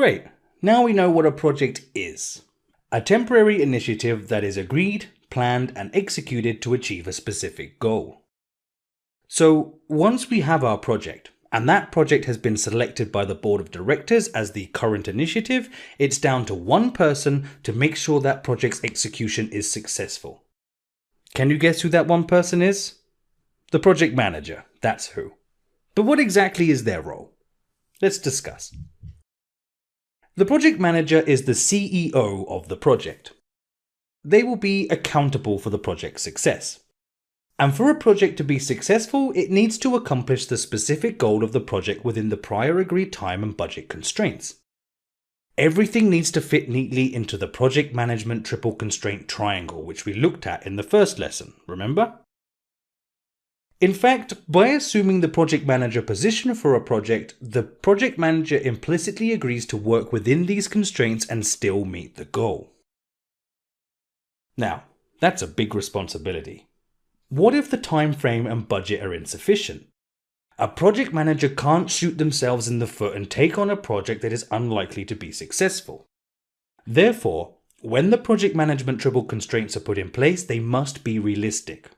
Great, now we know what a project is. A temporary initiative that is agreed, planned, and executed to achieve a specific goal. So once we have our project, and that project has been selected by the board of directors as the current initiative, it's down to one person to make sure that project's execution is successful. Can you guess who that one person is? The project manager, that's who. But what exactly is their role? Let's discuss. The project manager is the CEO of the project. They will be accountable for the project's success. And for a project to be successful, it needs to accomplish the specific goal of the project within the prior agreed time and budget constraints. Everything needs to fit neatly into the project management triple constraint triangle, which we looked at in the first lesson, remember? In fact, by assuming the project manager position for a project, the project manager implicitly agrees to work within these constraints and still meet the goal. Now, that's a big responsibility. What if the time frame and budget are insufficient? A project manager can't shoot themselves in the foot and take on a project that is unlikely to be successful. Therefore, when the project management triple constraints are put in place, they must be realistic.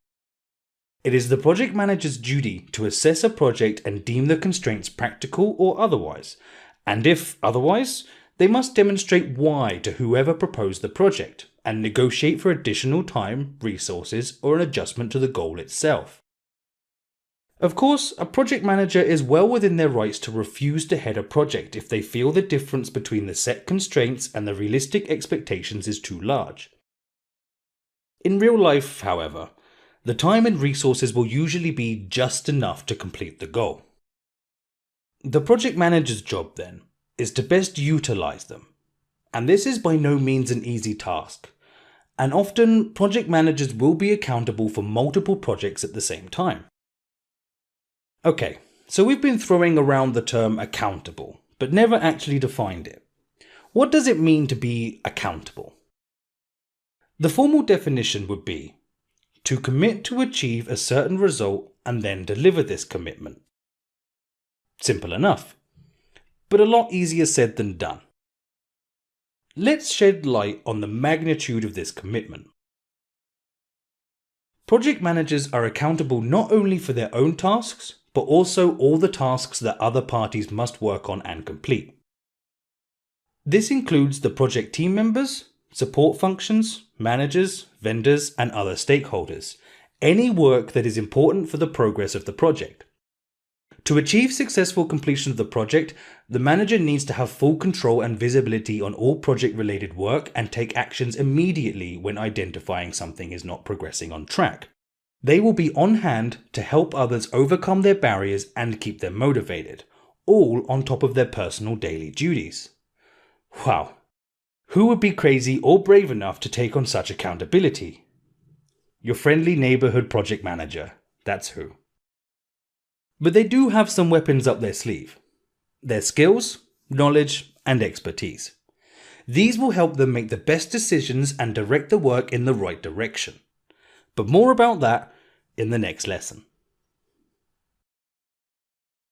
It is the project manager's duty to assess a project and deem the constraints practical or otherwise, and if otherwise, they must demonstrate why to whoever proposed the project, and negotiate for additional time, resources, or an adjustment to the goal itself. Of course, a project manager is well within their rights to refuse to head a project if they feel the difference between the set constraints and the realistic expectations is too large. In real life, however, the time and resources will usually be just enough to complete the goal. The project manager's job, then, is to best utilize them. And this is by no means an easy task. And often, project managers will be accountable for multiple projects at the same time. Okay, so we've been throwing around the term accountable, but never actually defined it. What does it mean to be accountable? The formal definition would be to commit to achieve a certain result and then deliver this commitment. Simple enough, but a lot easier said than done. Let's shed light on the magnitude of this commitment. Project managers are accountable not only for their own tasks, but also all the tasks that other parties must work on and complete. This includes the project team members, support functions, managers, vendors, and other stakeholders. Any work that is important for the progress of the project. To achieve successful completion of the project, the manager needs to have full control and visibility on all project-related work and take actions immediately when identifying something is not progressing on track. They will be on hand to help others overcome their barriers and keep them motivated, all on top of their personal daily duties. Wow. Who would be crazy or brave enough to take on such accountability? Your friendly neighborhood project manager, that's who. But they do have some weapons up their sleeve. Their skills, knowledge, and expertise. These will help them make the best decisions and direct the work in the right direction. But more about that in the next lesson.